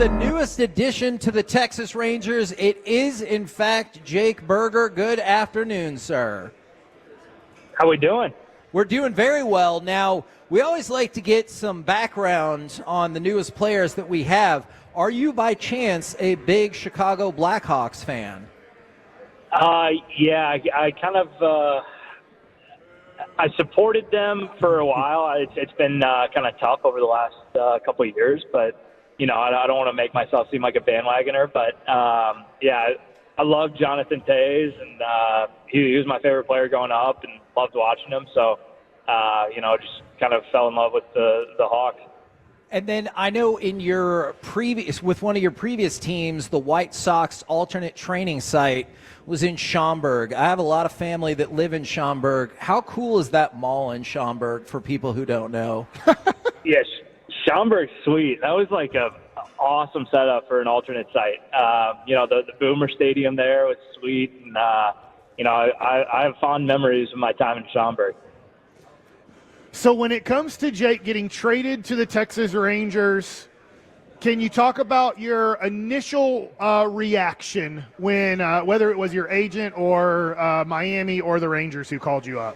the newest addition to the Texas Rangers. It is, in fact, Jake Berger. Good afternoon, sir. How we doing? We're doing very well. Now, we always like to get some background on the newest players that we have. Are you, by chance, a big Chicago Blackhawks fan? Yeah, I kind of I supported them for a while. It's been kind of tough over the last couple of years, but you know, I don't want to make myself seem like a bandwagoner. But yeah, I love Jonathan Toews, and he was my favorite player growing up, and loved watching him. So you know, just kind of fell in love with the Hawks. And then I know in your with one of your previous teams, the White Sox alternate training site was in Schaumburg. I have a lot of family that live in Schaumburg. How cool is that mall in Schaumburg for people who don't know? Yes, Schaumburg's sweet. That was like a awesome setup for an alternate site. You know, the Boomer Stadium there was sweet, and you know, I have fond memories of my time in Schaumburg. So when it comes to Jake getting traded to the Texas Rangers, can you talk about your initial reaction when, whether it was your agent or Miami or the Rangers who called you up?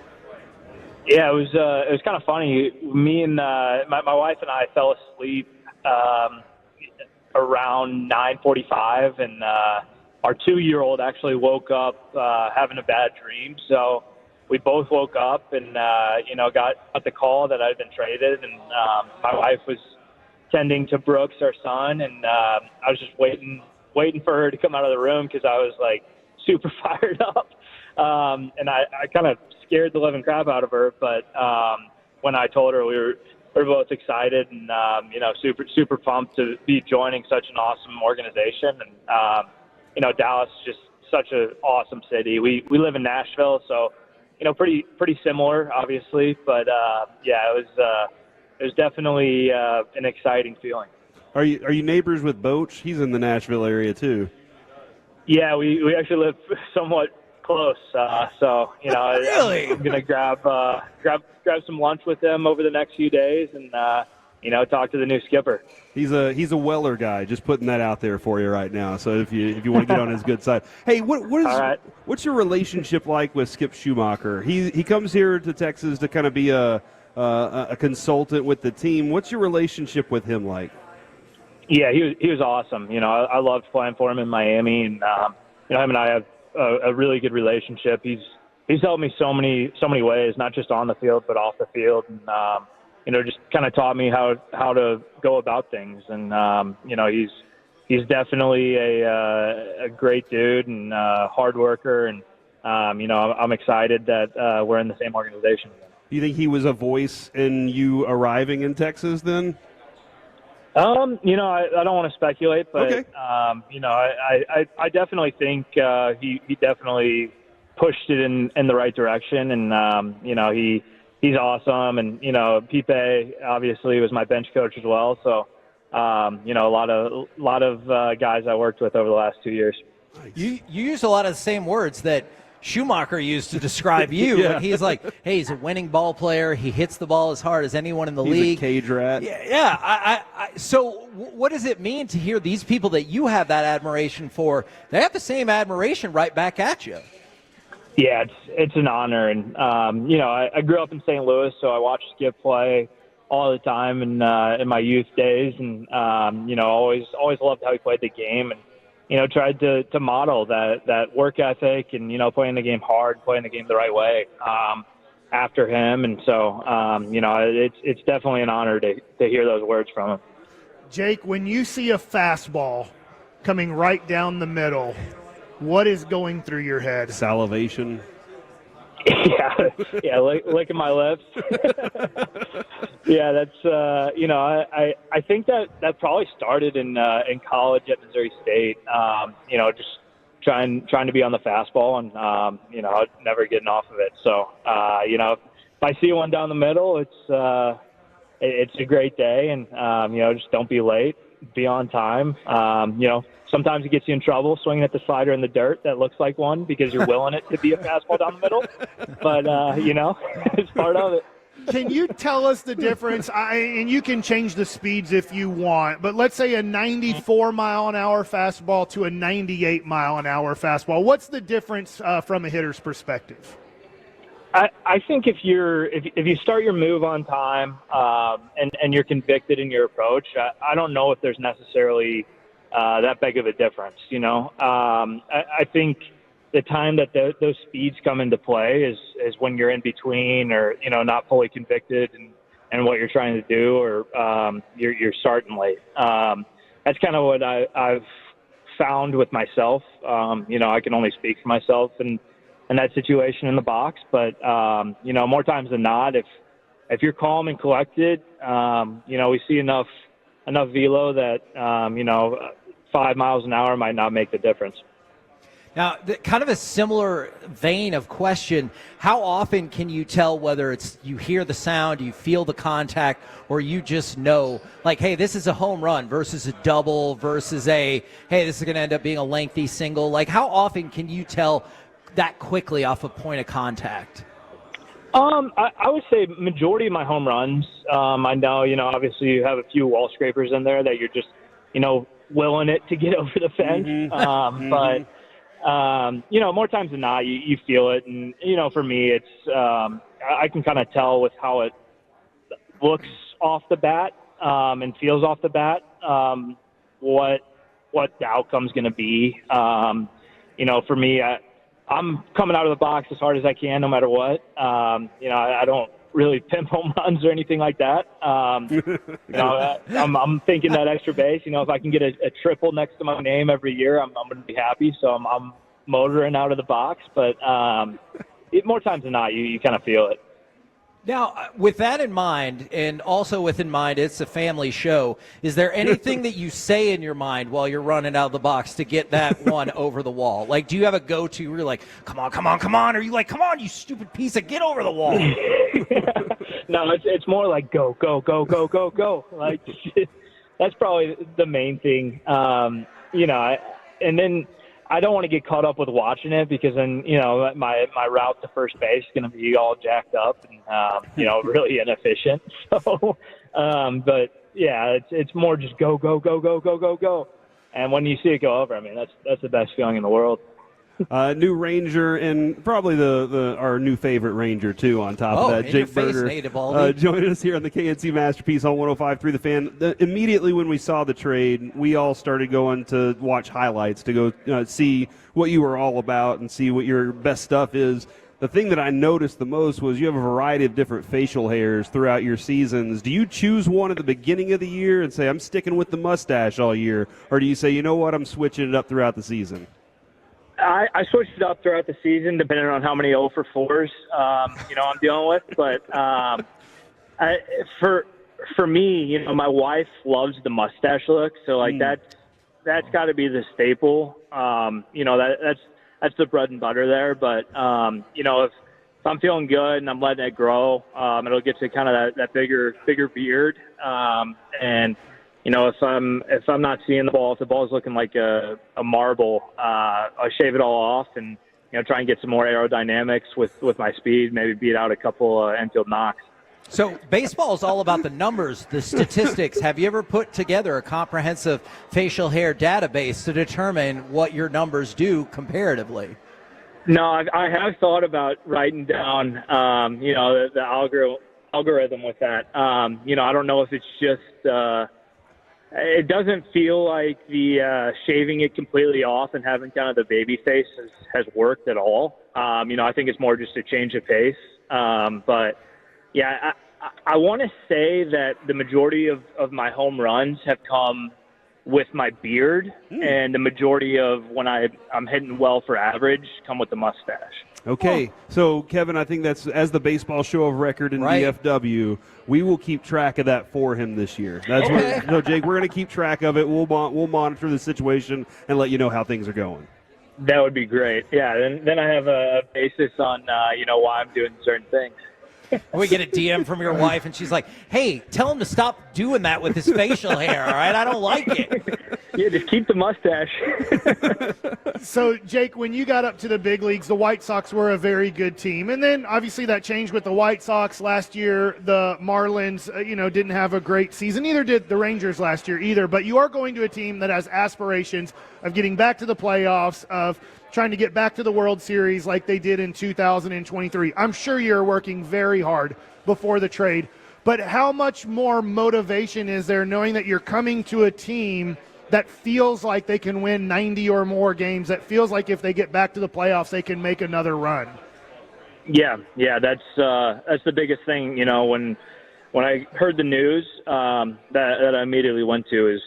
Yeah, it was kind of funny. Me and my wife and I fell asleep around 9:45, and our 2-year-old actually woke up having a bad dream. So we both woke up and, you know, got the call that I'd been traded. And my wife was tending to Brooks, our son, and I was just waiting for her to come out of the room because I was, like, super fired up. And I kind of scared the living crap out of her. But when I told her, we were both excited and, you know, super pumped to be joining such an awesome organization. And, you know, Dallas is just such an awesome city. We live in Nashville, so – you know, pretty similar, obviously, but yeah, it was definitely an exciting feeling. Are you neighbors with Boach? He's in the Nashville area too. Yeah, we actually live somewhat close, so you know, Really? I'm gonna grab some lunch with him over the next few days, and you know, talk to the new skipper. He's a Weller guy. Just putting that out there for you right now. So if you want to get on his good side, hey, what's your relationship like with Skip Schumacher? He comes here to Texas to kind of be a consultant with the team. What's your relationship with him like? Yeah, he was awesome. You know, I loved playing for him in Miami, and you know, him and I have a really good relationship. He's helped me so many ways, not just on the field but off the field, and you know, just kind of taught me how to go about things. And, you know, he's definitely a great dude and hard worker. And, you know, I'm excited that we're in the same organization. Do you think he was a voice in you arriving in Texas then? You know, I don't want to speculate, but, okay. You know, I definitely think he definitely pushed it in the right direction. And, you know, he's awesome, and you know, Pipe obviously was my bench coach as well. So, you know, a lot of guys I worked with over the last 2 years. You use a lot of the same words that Schumacher used to describe you. Yeah. And he's like, hey, he's a winning ball player. He hits the ball as hard as anyone in the league. He's a cage rat. Yeah. So what does it mean to hear these people that you have that admiration for? They have the same admiration right back at you. Yeah, it's an honor, and you know, I grew up in St. Louis, so I watched Skip play all the time in my youth days, and you know, always loved how he played the game, and you know, tried to model that work ethic, and you know, playing the game hard, playing the game the right way after him, and so you know, it's definitely an honor to hear those words from him. Jake, when you see a fastball coming right down the middle, what is going through your head? Salivation. Yeah, licking my lips. Yeah, that's you know, I think that probably started in college at Missouri State. You know, just trying to be on the fastball, and you know, never getting off of it. So you know, if I see one down the middle, it's a great day, and you know, just don't be late, be on time. You know, sometimes it gets you in trouble swinging at the slider in the dirt that looks like one because you're willing it to be a fastball down the middle. But, you know, it's part of it. Can you tell us the difference? And you can change the speeds if you want, but let's say a 94-mile-an-hour fastball to a 98-mile-an-hour fastball. What's the difference from a hitter's perspective? I think if you start your move on time and you're convicted in your approach, I don't know if there's necessarily that big of a difference. I think the time that those speeds come into play is when you're in between or not fully convicted and what you're trying to do, or you're starting late. That's kind of what I've found with myself. I can only speak for myself and in that situation in the box, but more times than not, if you're calm and collected, we see enough velo that 5 miles an hour might not make the difference. Now, kind of a similar vein of question, how often can you tell whether it's you hear the sound, you feel the contact, or you just know, like, hey, this is a home run versus a double versus hey, this is going to end up being a lengthy single? Like, how often can you tell that quickly off a point of contact? I would say majority of my home runs, I know, obviously you have a few wall scrapers in there that you're just, willing it to get over the fence. But more times than not, you feel it. And, for me, it's, I can kind of tell with how it looks off the bat, and feels off the bat, what the outcome's going to be. For me, I'm coming out of the box as hard as I can, no matter what. I don't really pimp home runs or anything like that. I'm thinking that extra base. If I can get a triple next to my name every year, I'm going to be happy. So I'm motoring out of the box. But more times than not, you kind of feel it. Now, with that in mind, and also with in mind it's a family show, is there anything that you say in your mind while you're running out of the box to get that one over the wall? Like, do you have a go-to where you're like, come on, come on, come on? Or are you like, come on, you stupid piece of, get over the wall? No, it's more like go, go, go, go, go, go. Like, that's probably the main thing. And then I don't want to get caught up with watching it because then, my route to first base is going to be all jacked up and, really inefficient. So, but yeah, it's more just go, go, go, go, go, go, go. And when you see it go over, I mean, that's the best feeling in the world. New Ranger and probably our new favorite Ranger too. On top of that, Jake Berger joining us here on the K&C Masterpiece on 105.3 The Fan. Immediately when we saw the trade, we all started going to watch highlights to go see what you were all about and see what your best stuff is. The thing that I noticed the most was you have a variety of different facial hairs throughout your seasons. Do you choose one at the beginning of the year and say, I'm sticking with the mustache all year? Or do you say, you know what, I'm switching it up throughout the season? I switched it up throughout the season, depending on how many 0 for 4s, I'm dealing with. But for me, my wife loves the mustache look, so like that's got to be the staple. That's the bread and butter there. But if I'm feeling good and I'm letting it grow, it'll get to kind of that bigger beard, and. If I'm not seeing the ball, if the ball's looking like a marble, I'll shave it all off and try and get some more aerodynamics with my speed. Maybe beat out a couple infield knocks. So baseball is all about the numbers, the statistics. Have you ever put together a comprehensive facial hair database to determine what your numbers do comparatively? No, I have thought about writing down, the algorithm with that. I don't know if it's just. It doesn't feel like the shaving it completely off and having kind of the baby face has worked at all. I think it's more just a change of pace. But, yeah, I want to say that the majority of my home runs have come with my beard, and the majority of when I'm hitting well for average come with the mustache. Okay, so Kevin, I think that's as the baseball show of record in DFW. We will keep track of that for him this year. That's what, Jake. We're going to keep track of it. We'll monitor the situation and let you know how things are going. That would be great. Yeah, then I have a basis on why I'm doing certain things. We get a DM from your wife, and she's like, hey, tell him to stop doing that with his facial hair, all right? I don't like it. Yeah, just keep the mustache. So, Jake, when you got up to the big leagues, the White Sox were a very good team. And then, obviously, that changed with the White Sox last year. The Marlins, didn't have a great season. Neither did the Rangers last year either. But you are going to a team that has aspirations of getting back to the playoffs, of trying to get back to the World Series like they did in 2023. I'm sure you're working very hard before the trade. But how much more motivation is there knowing that you're coming to a team that feels like they can win 90 or more games, that feels like if they get back to the playoffs, they can make another run? Yeah, that's the biggest thing. When I heard the news, that I immediately went to is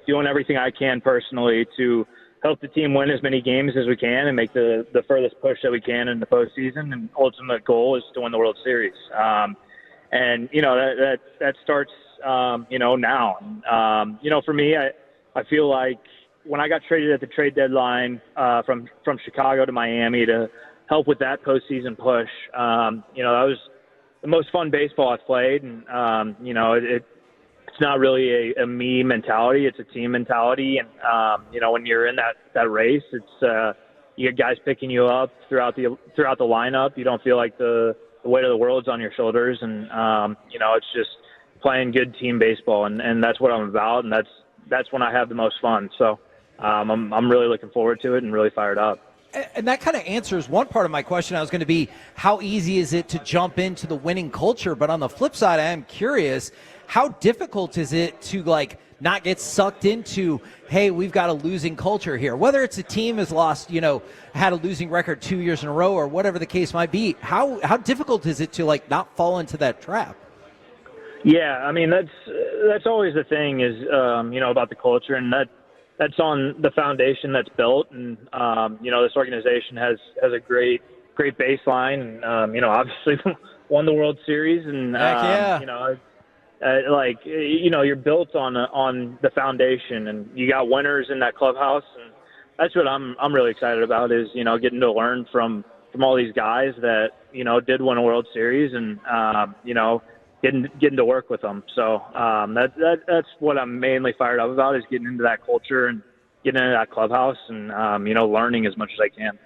doing everything I can personally to help the team win as many games as we can and make the furthest push that we can in the postseason. And ultimate goal is to win the World Series. And that starts now. For me, I feel like when I got traded at the trade deadline from Chicago to Miami to help with that postseason push, that was the most fun baseball I've played. And it's not really a me mentality; it's a team mentality. And when you're in that race, it's you get guys picking you up throughout the lineup. You don't feel like the weight of the world's on your shoulders, and it's just playing good team baseball, and that's what I'm about, and that's when I have the most fun. So I'm really looking forward to it and really fired up. And that kind of answers one part of my question. I was going to be, how easy is it to jump into the winning culture? But on the flip side, I am curious, how difficult is it to not get sucked into, hey, we've got a losing culture here? Whether it's a team has lost, had a losing record 2 years in a row or whatever the case might be, how difficult is it to not fall into that trap? Yeah, I mean, that's always the thing is, about the culture, and that's on the foundation that's built. And, this organization has a great baseline, and, obviously won the World Series, and, you're built on the foundation, and you got winners in that clubhouse, and that's what I'm really excited about is getting to learn from all these guys that did win a World Series, and getting to work with them. So that's what I'm mainly fired up about is getting into that culture and getting into that clubhouse, and learning as much as I can.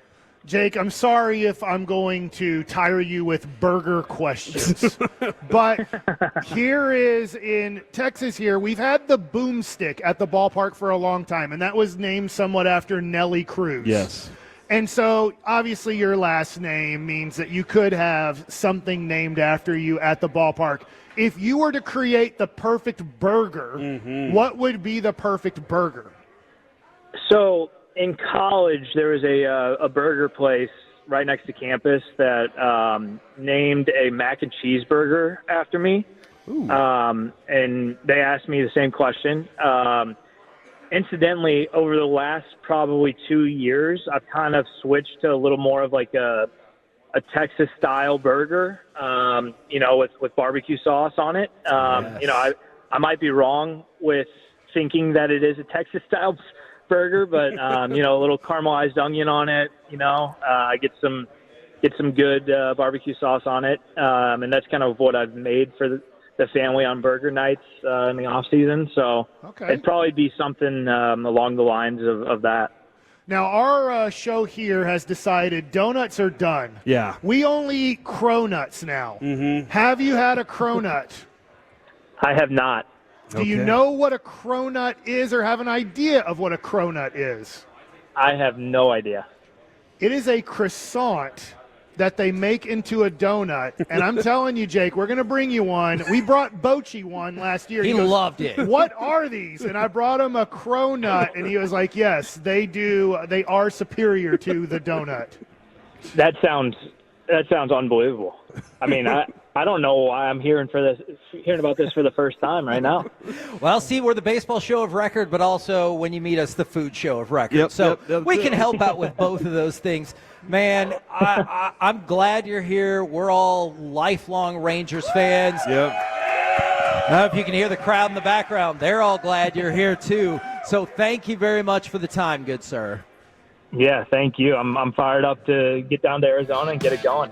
Jake, I'm sorry if I'm going to tire you with burger questions, but here is in Texas here, we've had the boomstick at the ballpark for a long time, and that was named somewhat after Nelly Cruz. Yes. And so obviously your last name means that you could have something named after you at the ballpark. If you were to create the perfect burger, what would be the perfect burger? So in college, there was a burger place right next to campus that named a mac and cheese burger after me. And they asked me the same question. Incidentally, over the last probably 2 years, I've kind of switched to a little more of like a Texas-style burger, with barbecue sauce on it. Yes. I might be wrong with thinking that it is a Texas-style burger, but a little caramelized onion on it. I get some good barbecue sauce on it, and that's kind of what I've made for the family on burger nights in the off season. So it'd probably be something along the lines of that. Now, our show here has decided donuts are done. Yeah. We only eat cronuts now. Have you had a cronut? I have not. Do you know what a cronut is or have an idea of what a cronut is? I have no idea. It is a croissant that they make into a donut. And I'm telling you, Jake, we're going to bring you one. We brought Bochy one last year. He goes, loved it. What are these? And I brought him a cronut, and he was like, yes, they do. They are superior to the donut. That sounds unbelievable. I mean, I don't know why I'm hearing about this for the first time right now. Well, see, we're the baseball show of record, but also when you meet us, the food show of record. We can help out with both of those things. Man, I'm glad you're here. We're all lifelong Rangers fans. Yep. I don't know if you can hear the crowd in the background. They're all glad you're here, too. So thank you very much for the time, good sir. Yeah, thank you. I'm fired up to get down to Arizona and get it going.